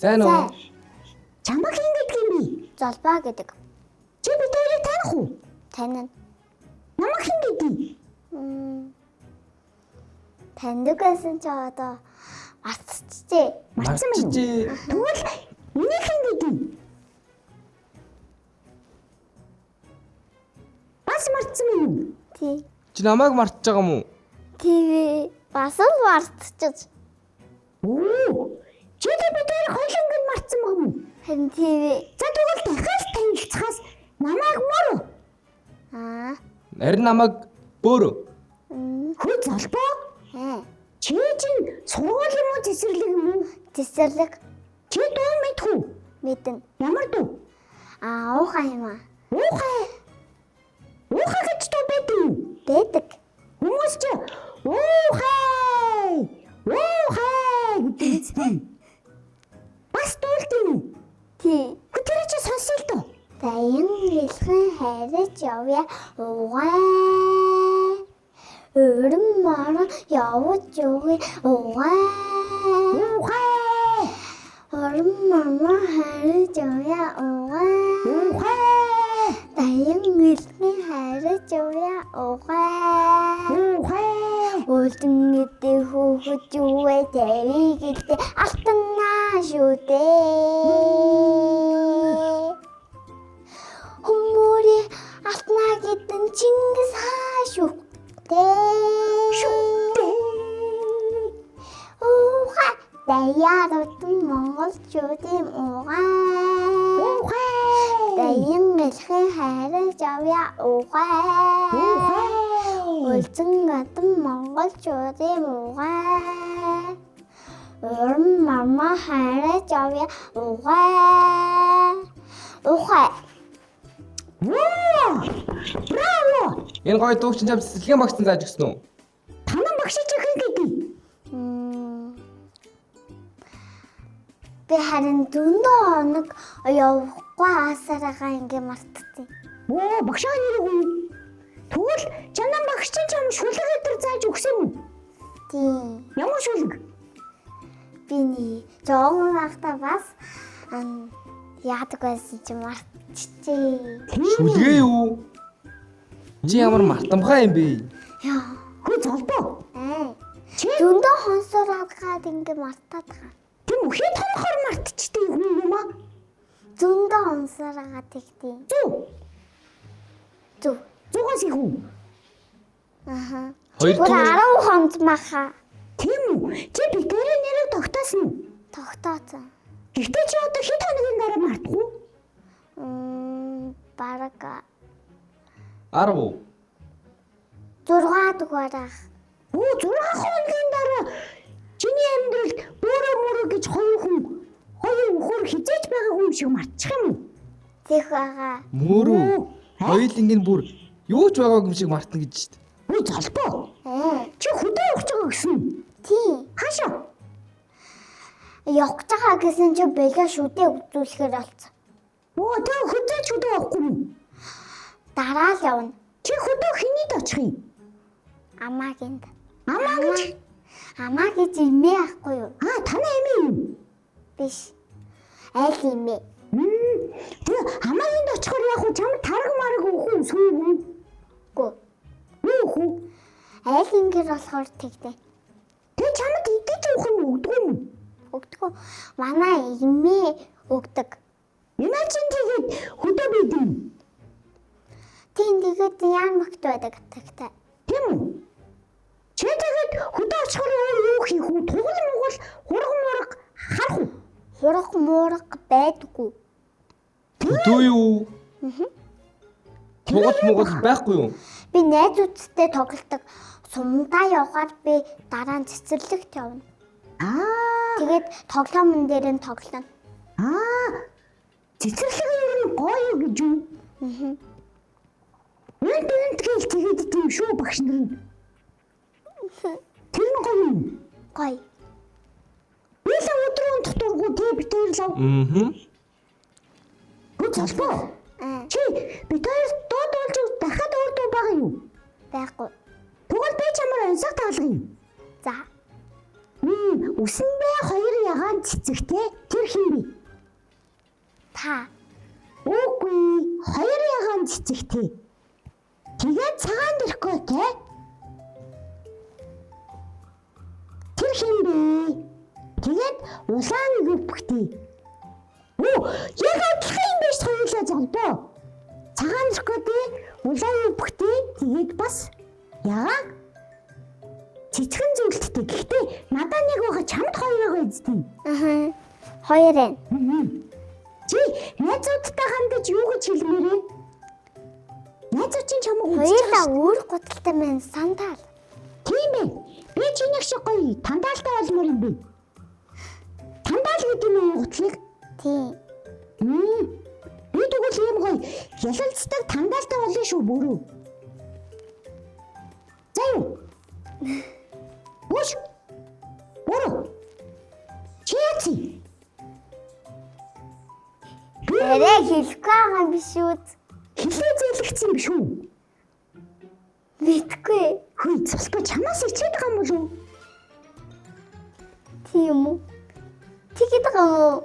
Сайн уу? Чамаг хин гэдэг юм би. Золбоо гэдэг. Чи бид хоёрыг таних уу? Танин. Намаг хин гэдэг. Таньдаг байсан ч одоо мартчихжээ. Марцсан юм. Тэгвэл миний хин гэдэг. Бас марцсан юм. Тий. Чи намайг мартаж байгаа юм уу? TV бас л мартчихж. Оо. Чи бид хоёр хоёуланг нь марцсан юм уу? Харин TV. За тэгвэл дахиад танилцахаас намайг мөр. Харин намайг бөөрөө. Хөө залбоо. Чи чинь сургууль юм уу цэцэрлэг юм уу? Цэцэрлэг. Чи дуу мэдхүү? Мэдэн. Ямар дуу? Уухай юм аа. Уухай. Уухай гэж дуу байдаг юм. Байдаг. Хүмүүс чи уухай. Уухай гэдэг. Бас дуулт юм. Тий. Тэр чи сонссон л доо. Баян хэлхэн хайрч явъя. Уухай. Өрөн маран явж өгье. Уухай. Уухай. Өрөн маран хайрч явъя. Уухай. Уухай. Баян хэлхэн хайрч явъя. Уухай. Уухай. Үлдэн гэдэг хөөхөж үвэ тавиг гэдэг алтнаа шүү дээ. Хүмүүри алтнаа гэдэг Чингис хаан шүү дээ. Уухай. Даяарууд монголчуудын уухай. Баян хэлхэн хайрч явъя. Уухай. Үлдэн гадан монголчуудын уухай. Уран мама хайрч явъя. Уухай. Уухай. Браво! Энэ гоё дуучин чам цэцэрлэгийн багцсан зааж өгсөн үү? Танан багшиж хин гэдэг. Би харин дүндээ хоног явахгүй асараагаа ингээ мартчихсан. Оо, багшаа нэр үү? Тэгвэл чанан багш чинь чам шүлэг өдр зааж өгсөн юм. Тийм. Ямар шүлэг? Би жоон байхдаа бас яадаг байсан чи мартчихжээ. Шүлгээ юу? Чи ямар мартамхай юм бэ? Яа. Хөө залбоо. Чи Дүндээ хонсороод гад ингээ мартаад байгаа. тийм үхээд хонохоор мартчихтэй юм юм аа. Дүндээ хонсороод тэгтээ. Зү. Зугаас их үү? Аха. Хоёр Бүр дуу 10 хонд маха. Тийм үү? Чи бидний нэрийг тогтоосон уу? Тогтооцсон. Гэхдээ чи одоо хэд хоногийн дараа мартах уу? Бараг 10. 6 дугаарах. Оо 6 хоногийн дараа чиний амьдралд бөөрөө гэж хоёр өхөр хизээж байгаа юм шиг мартчих юм уу? Тэг байгаа. Мөрөө. Хоёуланг нь бүр юу ч байгаагүй юм шиг мартна гэж шүү дээ. Ой залбоо. Чи хөдөө явж байгаа гэсэн. Тийм. Хаашаа? Явж байгаа гэсэн чи бэлээ шүдээ үзүүлэхээр болсон. Оо тэг хөдөөч хөдөө авахгүй юу? Дараа л явна. Чи хөдөө хинийд очих юм? Амаагинд. Амаа гэж. Амаа гэж имээ ахгүй юу? Танаа эмээ юу? Биш. Айл имээ. Тэгээ хамаагийн очихоор яг уу чам тараг мараг өхөө сүүгэн. Гү. Юу хөө? Айл ингэр болохоор тэгтээ. Тэгээ чамд идэж уух юм өгдөг юм. Өгдөгөө манай имээ өгдөг. Эмээ чинь тэгээд хөдөө бидэв. Тийм тэгээд яан магт байдаг тагтай. Тийм үү? Чи тэгээд хөдөө очихоор юу хийх үү? Тугал мугал хурган мураг харах уу? Хурах муурах байдаггүй. Хөдөө юу? Тугал мугал байхгүй юу? Би найзуудтай тоглолдог. Сумдаа явгаад би дараа нь цэцэрлэгт явна. Тэгээд тоглоомн дээр нь тоглоно. Цэцэрлэг ер нь гоё гэж юу? Үнт гээл тэгээд тийм шүү багш нар нь. Тэр нь гоё юм. Гоё. Нийлэн өдрийн дотооргүй тий битээр лав. Хөө залбоо. Чи битээр дууд болж дахиад өөр дуу байгаа юу? Байхгүй. Тэгвэл би чамаар ансаг таалгая. За. чинь үсэндээ хоёр ягаан цэцэгтэй тэр хин бэ? Та. Үгүй, хоёр ягаан цэцэгтэй. Тэгээд цагаан дэрхгөө те. Тэр хин бэ? Тэгээд улаан гүвхтэй. Оо, яг адилхан юм биш хоёулаа зогдоо. Цагаан дэрхгөөтэй, улаан гүвхтэй, тэгээд бас ягаан цэцгэн зүйлттэй. Гэхдээ надад нэг байгаа чамд хоёр байгаа эзэн. Аа. Хоёр энэ. Чи найзуудтай хандаж юу гэж хэлмээр вэ? Найзууд чинь чамайг үзэж Хоёулаа өөр гуталтай мэн сандал. Тийм ээ. Би чиний шиг гоё тандaalтай болмоор юм бэ. Тандаал гэдэг нь гутлыг. Тийм. Би тэгвэл ийм гоё ялалцдаг тандаалтай болно шүү бүрүү. За юу? Бууш. Бүрүү. Чи яци? Эрэ хэлэхгүй байгаа юм биш үү? Хилээ зээлгцсэн юм шүү. Мэдгүй. Хөөе, цусгүй чамаас ичээд байгаа юм болов уу? Тийм үү? Тэгээд байгаа юу?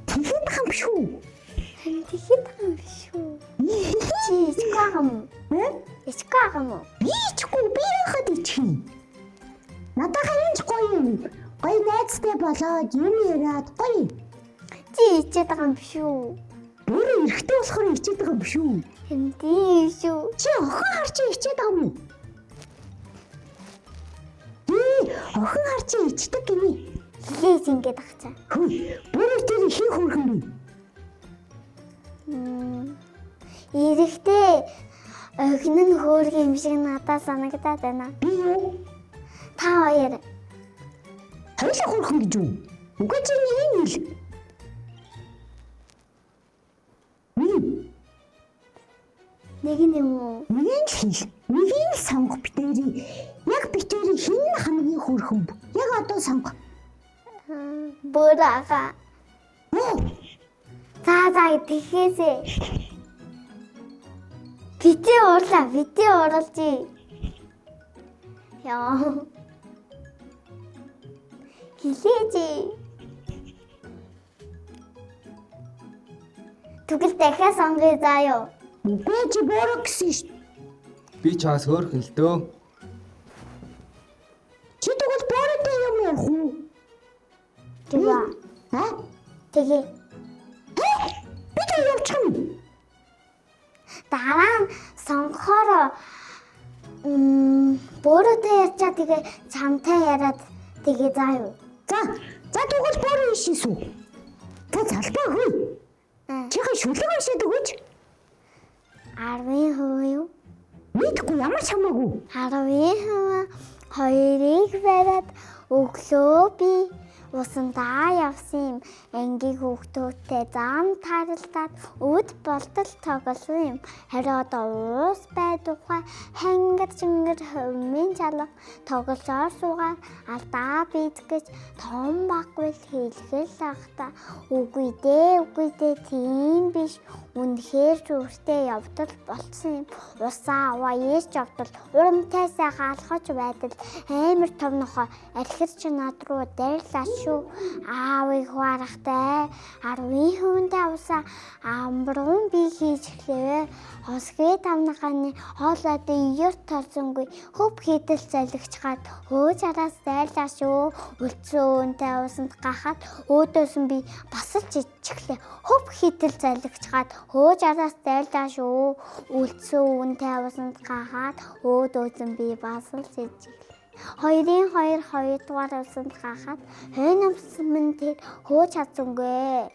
Тэгээд байгаа юм шүү. Тэгээд байгаа юм биш үү? Чи ичгүй байгаа юм уу? Ичгүй байгаа юм уу? Би ичгүй, би яхад ичихнэ. Надад харин ч гоё юм. Гоё найзтай болоод юм яриад гоё. Чи ичээд байгаа юм биш үү? Өөрөө эрэхтэй болохоор ичээд байгаа юм шүү. Хэмдээ шүү. Чи охин харч ичээд байгаа юм уу? Охин харч ичдэг гинэ. Хилээс ингэж ахчаа. Хөөе, бүрээ тэр хин хөргөн бэ? Эрэхтэй охин нь хөөргөн юм шиг надад санагдаад байна. Би юу? Та хоёр. Хоёулаа хөргөн гэж юу? Үгүй чи ийм л. Нэг нь юм уу? Нэг нь хэл. Нэг нь сонгох битэрий. Яг битэрий хин хамгийн хөрхөн. Яг одоо сонгох. Бөрага. За тэхээсээ. Битээ уурлаа, битээ ууралжээ. Яа. Хилээжээ. Түгэл дахиад сонгоё заяа. Үгүй чи бороо гэсэн шүү. Би чаас хөөрхөн л дөө. Чи тэгвэл бороотой юм ярих уу? Тэгээ. Тэгээ. Би тэ явчих юм. Дараа нь сонгохоор бороотой ярьчаа тэгээ чамтай яриад тэгээ заяа. За тэгвэл бороо ишээсүү. Та залбаа хөөе. Чихээ шүлэг уншаад өгөөч. 10% юу? Мэдгүй ямар ч хамаагүй. 10% хоёрыг бариад өглөө би усандаа явсан юм. Ангийн хүүхдүүдтэй зам тарилдаад өд болтол тоглосон юм. Харин одоо уус байдаггүй хангар жингэр хөвмийн чалга тоглолцоор суугаад алдаа бийтгэж том баггүй хэлгэл ахта. Үгүй дээ тийм биш. Үнэхээр зүрхтэй явдал болцсон юм. Усаа аваа ээж явдал урамтайсаа хаалхаж байтал амар том нохоо архир чи над руу дайрлаа шүү. Аавыг хуарахтай 10% авсаа амбрун би хийж эхлэвэ. Хосгээ тамнаханы хоолойд иёр торсонгүй хөв хийдэл залгичгаад хөөж араас дайрлаа шүү. Үлдсэн үнтэй усанд гахаад өөдөөс нь би басалж иччихлээ. Хөв хийдэл залгичгаад хөөж араас дайрлаа шүү. Үлдсэн үнтэй усанд гахаад өөдөөс нь би басалж иччихлээ. Хоёрдугаар усанд гахаад хойно амсмэн тэр хөөж чадсангүй.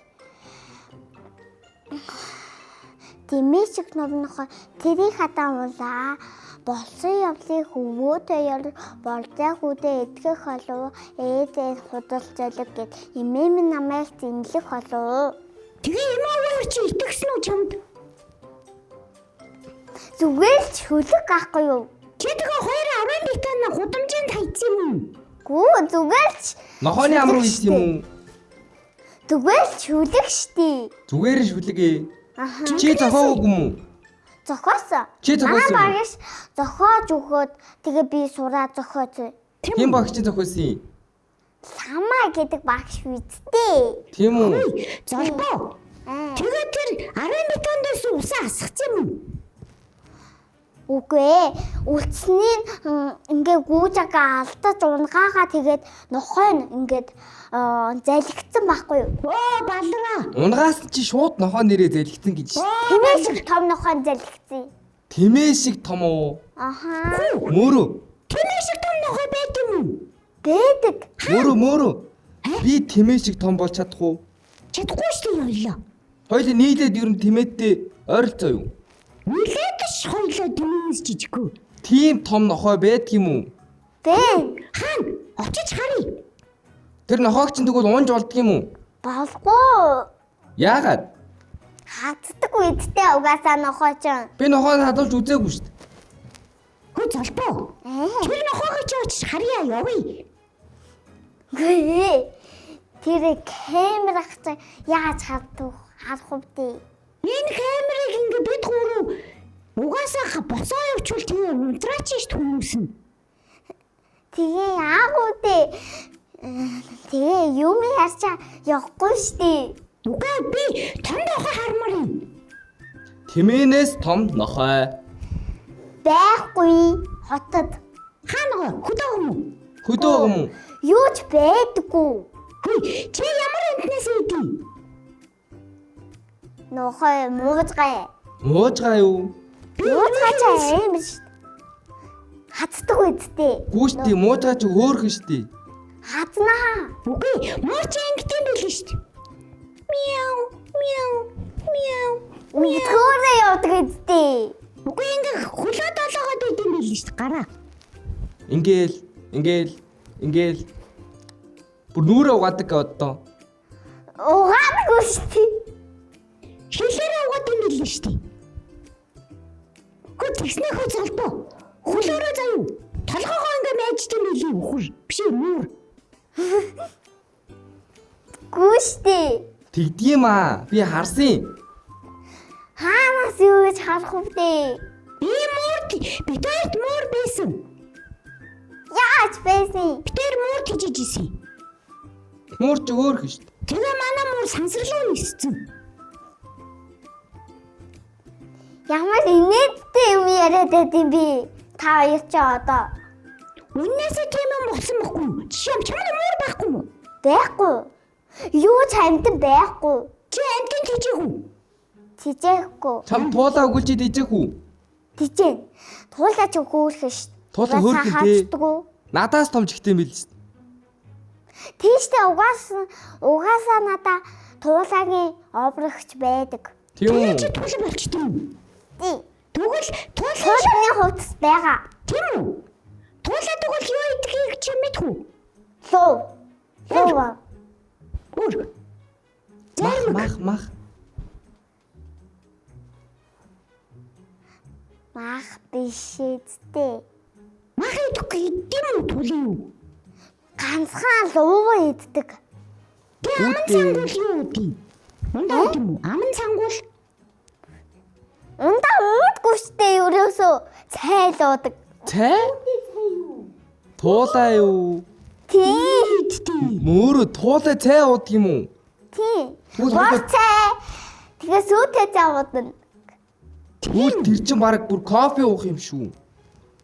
Тэмээчг нурнохоо тэрийг хатаамуулаа. Болсон явлыг хөвөөдөө яр болзаа хүүдээ эдгэх болов. Ээдээ худал золиг гэд имэм намайг зинлэх болов. Тэгээ эмээгээр чи итгэсэн үү чамд? Зүгээр ч хөлөг гахгүй юу? Чи тэгээ 2 литрын гудамжинд хайцсан юм уу? Гүү зүгээр ч Нохооны ам руу ийс юм уу? зүгээр ч хөлөг штий. Зүгээр нь шүлгээ. Аха. Чи зохиоог юм уу? Зохиосон. Чи зохиосон. Багш зохиож өгөөд тэгээ би сураа зохиоц. Тийм багчийн зохиосон. Самаа гэдэг багш үсттэй. Тийм үү? Золбоо. Тэгээд тэр 10 метрээс усаа асгацсан юм. Үгүй ээ. Үлдснийг ингээ гүүжаага алдаж унгаагаа тэгээд нохой нь ингээд залгицсан байхгүй юу? Оо балраа. Унгаас чи шууд нохоо нэрээ зэлгцэн гэж. Тэмээ шиг том нохой залгицсан. Тэмээ шиг том уу? Ахаа. Мөрөө. Тэмээ шиг том нохой байт юм уу? Бэдэг. Мөрөө. Би тэмээ шиг том болж чадах уу? Чадахгүй шүү дээ ёлоо. Хоёул нийлээд ер нь тэмээдтэй ойролцоо юу? Үлээдэж хоёлоо тэмээс жижиггүй. Тийм том нохой байдаг юм уу? Бэн. Хаана? Очиж харъя. Тэр нохоог чинь тэгвэл унж болдго юм уу? Болгүй. Яагаад? Хацдаг үедтэй угаасаа нохой ч. Би нохоо хадуулж үзээгүй шүү дээ. Хөө золбоо. Тэр нохоогоо чи очиж харъя явъя. Гүй. Тэр камерах чи яаж харах вэ? Энэ камерыг ингээ бид гурав угаасаа босоо явуучвал тэгээ унтраач шүү хүмүүс нь. Тэгээ аагуудэ. Тэгээ юм ярьчаа явахгүй штий. Үгүй би том нохой хармаар юм. Тэмээнээс том нохой. Байхгүй. Хотод. Хаана хөдөө юм уу? Хөдөө юм уу? Юу ч байдаггүй. Хөөе чи ямар амтнаас идэв? Нохой муужгаа. Муужгаа юу? Муужгаа ч аим шүү. Хацдаг үедтэй. Гүүштэй муужгаа чи хөөхөн шүү дээ. Хазнаа. Үгүй мууч ангитэн байлээ шүү дээ. Мяу мяу мяу. Мэдхүүрээ явдаг үедтэй. Үгүй ингээ хөлөө долоогоод идэв байлээ шүү дээ. Гараа. Ингээл. Бүр нүрээ угаадаг одоо. Угаадаг шүү. Шилээрээ угаадаг юм байлээ шүү дээ. Хөө тэгснээ хөө золбоо. Хөлөөрөө заяа. Толгоогоо ингээ майждаг юм байлээ үхэр. Биш ээ муур. Гүштэй. Тэгдэм аа. Би харсан. Хаанаас юу гэж харах вэ? Би муур бидэрт муур байсан. Яаж байсан? Битэр муур тижижсэн. Муур чи хөөхөн шүү дээ. Тэгээ манай муур сансарлуу ниссэн. Ямар инээдтэй юм яриад байдсан би. Та хоёр ч одоо Үннээсээ тийм юм болсон байхгүй юу? Жишээ нь чамд муур байхгүй юу? байхгүй. Юу ч амтан байхгүй. Чи амтэн тижээгүү. Тижээхгүй. Чам туулаа өгүүлж идэх үү? Тижээ. Туулаач өгөөлөх шүү. Туулаа хөөхөн дээ. Хаацдаг. Надаас том ч ихтэй мэл шүү. Тийштэй угаасаа надаа туулаагийн оброгч байдаг. Тийм үү? Чи туулаа болчтой юм. Тий. Тэгвэл туулаа Туулаагийн хувцас байгаа. тийм үү? Туулаа тэгвэл юу идгийг чи мэдэх үү? Луу. Луу. Өөр. Мах. Мах биш эцтэй. Мах идэх идэм үү туулаа юу? Ганцхан луу иддэг. Тэгээ аман цангуул юу идэх? Ундаа идэм үү? Аман цангуул. Ундаа уудгүй штэ ерөөсөө цай л уудаг. Цай? Туулаа юу? Тий. Идтий. Мөрөө туулаа цай уудаг юм уу? Тий. Тэгвэл Бор цай. Тэгээ сүйтэй цай уудна. Тэгвэл тэр чин баг бүр кофе уух юм шүү.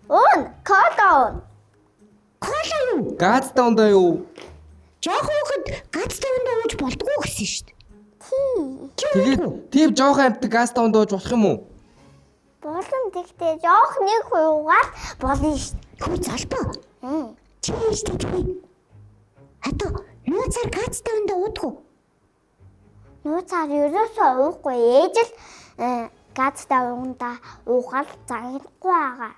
Уун, кола. Кола юу? Газтай ундаа юу? Жохоо хөхөд гацтай ундаа ууж болдгоо гэсэн шүү дээ. Тий. Тэгээд тийм жоохон амтдаг газтай ундаа ууж болох юм уу? Болон тэгтээ жоох нэг хуйгаад болно штт. Хөө залбаа. Чи яаштай тий. Хато нууцаар гацтай ундаа уудгүй. Нууцаар ерөөсөө уухгүй ээж л газтай ундаа уугаад загнахгүй байгаа.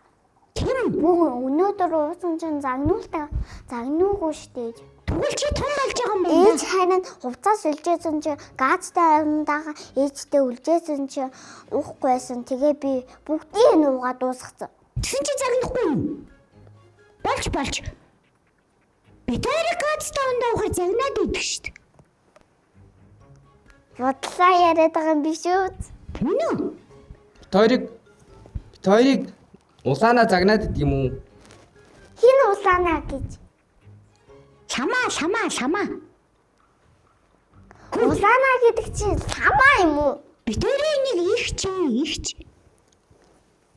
Тийм. Бүгэн өнөөдөр уусан чинь загнуугүй штэ. Тэгвэл чи том болж байгаа юм байна. Ээж харин хувцас үлжээсэн чи газтай ундаага ээжтэй үлжээсэн чи уухгүй байсан. Тэгээ би бүгдийг нь уугаад дуусгацсан. Тэгсэн чи загнахгүй юу? Болж. Битэр гацтай ундаа уухаар загнаад идэх шүү дээ. Бодлоо яриад байгаа юм биш үү? Үнэ? Тойрог улаанаа загнаад идэв юм уу? Хин улаанаа гэж. Ламаа. Улаанаа гэдэг чинь самаа юм уу? Битэрийн нэг ихч.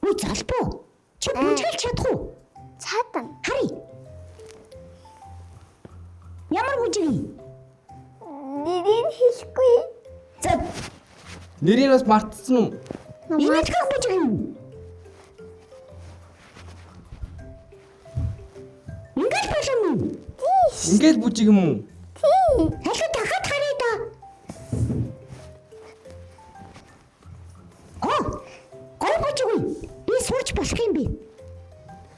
Өө залбуу. Чи бүжгэлж чадах уу? Чадна. Хари. Ямар бүжиг? Нэрийг хэлэхгүй. За, Нэрийг бас мартсан уу? инээдгэх бүжиг юм. Ингээл болов уу? Ингээл бүжиг юм уу? Халуу дахад харъя да. Гой бүжиг үү? Би сурч болох юм би.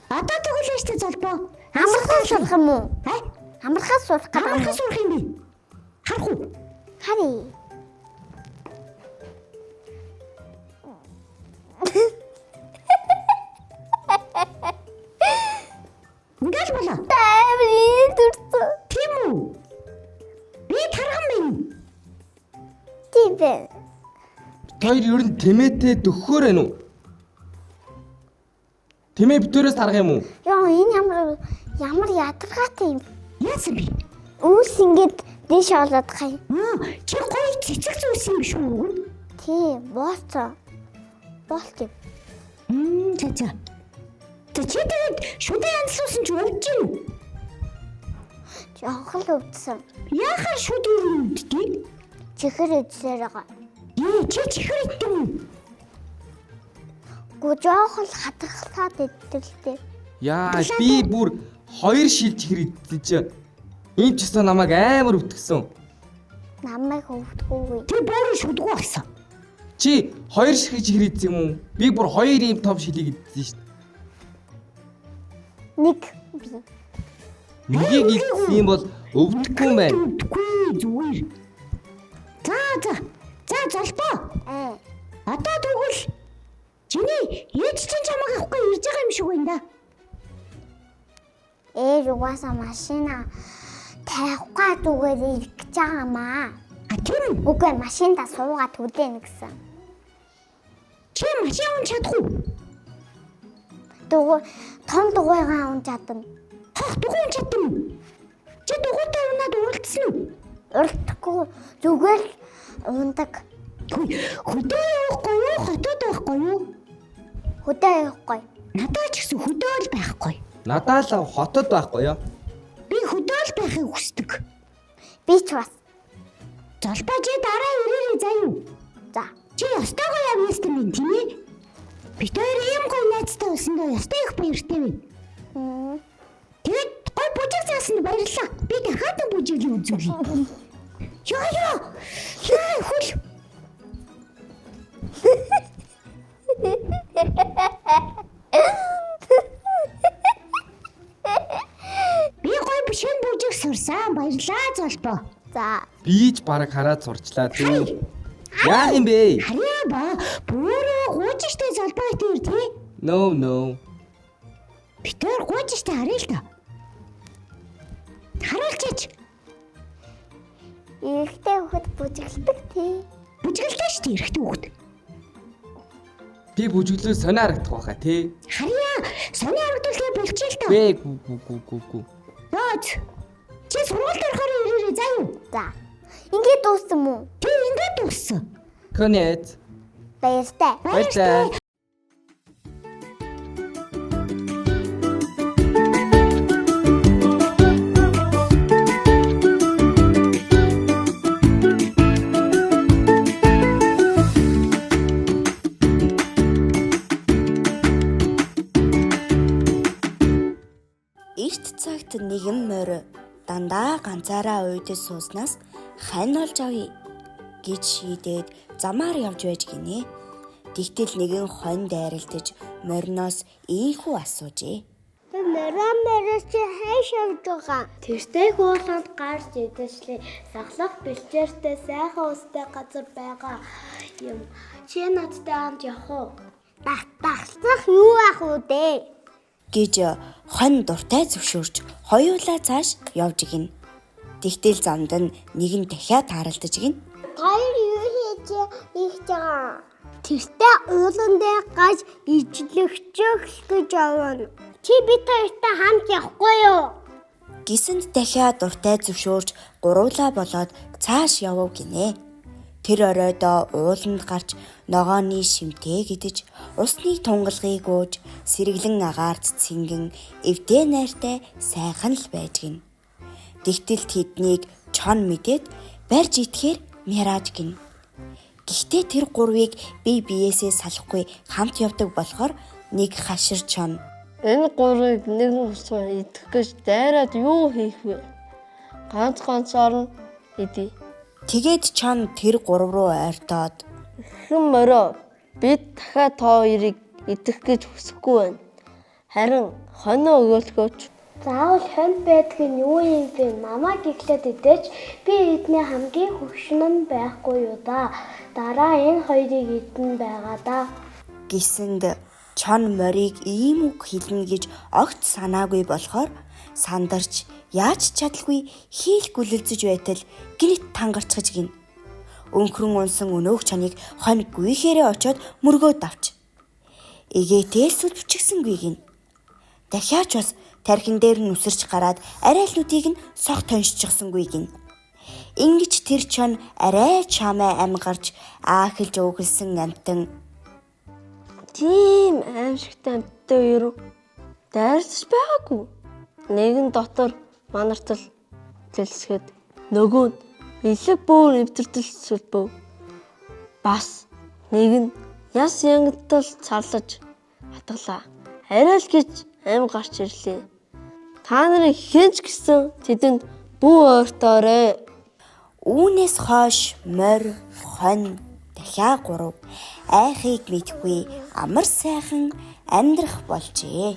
Одоо тоглоно штэ залбоо. Амархаас сурах юм уу? Амархаас сурах гэдэг юм Амархаас уу? сурах юм би. Харах уу? Хари. Ингээл болоо. Тайврын дуртай. Тийм үү? Би тархан байна. Тийм бэ. Тэр ер нь тэмээтэй дөхөхөр байна уу? Тэмээ битүүрээс тарах юм уу? Яа энэ ямар ядаргаатай юм. Яасан би? Үүс ингээд дэш олоод хай. Чи гоё цэцэг зүүс юм шүү. Тийм, бооцоо. Болт юм. За. Чи тэгээд шүдэ янзлуулсан чи өвдөж юм уу? Жохон л өвдсөн. Яахаар шүдэ өвддөг? Чихэр эдсээр байгаа. Чи чихэр идэх юм. Гү жохон л хатгалаад идэлтэй. Яа, би бүр 2 шил чихэр идчихэж. Ийм ч гэсэн намайг амар өвтгсөн. Намайг өвдгөөгүй. Тэр бөөрийн шүдгүү болсон. Чи 2 шил чихэр идсэн юм уу? Би бүр 2 ийм том шилийг идсэн шүү дээ. Нэг би. Нэгийг идсэн юм бол өвдөхгүй юм байна. Өвдөхгүй зүгээр. За залбаа. Одоо тэгвэл чиний ээж чинь чамайг авахгүй ирж байгаа юм шиг байна да. Угаасаа машина тавихгүй дүүгээр ирэх гэж байгаамаа. Тийм үү? Үгүй машинда суугаад хүлээнэ гэсэн. Чи машин авч чадах уу? Том дугуйгаа унж чадна. Дугуй авч чадсан уу? Чи дугуйтай унаад уралдсан уу? Уралдахгүй зүгээр л ундаг. Хөдөө явахгүй юу? Хотод байхгүй юу? Хөдөө явахгүй. Надад ч гэсэн хөдөө л байхгүй. Надад л хотод байхгүй яа. Би хөдөө л байхыг хүсдэг. Би ч бас. Залбаа чи дараа ирээрэй заа юу? За. Чи ястайгаа явна юм тийм ээ? Би тэр ийм гоо найзтай болсондоо ястай их баяртай байна. Тэгээд гой бүжиг заасан баярлалаа. Би дахиад нь бүжиглээ үзүүлье. Яа хөл. Би гой бишэн бүжиг сурсан. Баярлалаа залбаа. За. Би ч бараг хараад сурчлаа тий. Яах юм бэ? Харьяа ба бүрөө гуйжтэй залбаа дээр тий. No. Би тэр гуйжтэй харъя л та. Харуулчаач. Эрэгтэй хөхөд бүжиглдэг тий. Бүжгэлтэй шүү дээ эрэгтэй хүүхэд. Би бүжиглээ сонио харагдах байхаа тий. Харьяа сони харагдуулъя болчих л та. Гүү. Наач. Чи сургуульд орохоор ирээрэй заа юу? За. Ингээд дууссан мүү? Тэг ингээд дууссан. Конец. Баяртай. Баярлалаа. Эрт цагт нэгэн морь дандаа ганцаараа уйдаж сууснаас хань олж авъя гэж шийдээд замаар явж байж гинэ. Тэгтэл нэгэн хонь дайралтаж мориноос ийхүү асуужээ. Мөрөөс чи хайш явж байгаа. Тэртэй хууланд гарч идэслээ. Сахлах бэлчээртэй сайхан устай газар байгаа юм. Чи надтай хамт явах уу? Багтах юу ах уу дээ? Гэж хонь дуртай зөвшөөрч хоёулаа цааш явж гин. Тэгтэл замд нь нэгэн дахиад харалтаж гин. Хоёр юу хийж чи их жаа. Тэртээ уулан дээр гаж ижлэгчих гэж явна. Чи бид хоёртай хамт явахгүй юу? Гисэнд дахиад дуртай зөвшөөрч гуруулаа болоод цааш явв гинэ. Тэр оройдоо ууланд гарч ногооны шимтээ гидэж, усны тунгалгыг ууж, сэргэлэн агаарт цингэн эвдээ найртай сайхан л байж гин. Тэгтэл тэднийг чон мэдээд барьж итгэхээр мяраж гин. Гэхдээ тэр гурвыг бие биесээ салахгүй хамт явдаг болохоор нэг хашир чон Энэ гурыг нэг усаа идэх гэж дайраад юу хийх вэ? Ганцаар нь идэ. тэгээд чон тэр гурав руу ойртоод Хэн морой бид дахиад тоо хоёрыг идэх гэж хүсэхгүй байна. Харин хоноо өгөөлгөөч. Заавал хонд байдаг нь юу юм бэ? Намайг иглээд идэж би эдний хамгийн хөвшин нь байхгүй юу да. Дараа энэ хоёрыг идэн байгаа да. гисэнд чон морийг ийм үг хэлнэ гэж огт санаагүй болохоор сандарч яаж чадалгүй хийл гүлэлзэж байтал гинт тангарцгаж гин. Өнхрөн унсан өнөөх чаныг хонь гүйхээрээ очоод мөргөөд авч. Эгээтэй сүлбчихсэнгүй гин. Дахиач бас тархин дээр нь үсэрч гараад арайлнуудыг нь сох тоншчихсангүй гин. Ингиж тэр чон арай чамаа амгарч аахилж уугалсан амтан Тийм аимшигтай амттай юу? Дайрсаж байгаагүй. Нэгэн дотор манартал дэлсгэд нөгөө нь элэг бөөр эвдэртэл сүлбөв. Бас нэг нь яс янгатал царлаж хатгалаа. Арай л гэж аим гарч ирлээ. Та нарыг хинч гисэн тэдэнд бүү ойртоорой. Үүнээс хойш морь, хонь, дахиа гурав айхыг мэдгүй амар сайхан амьдрах болжээ.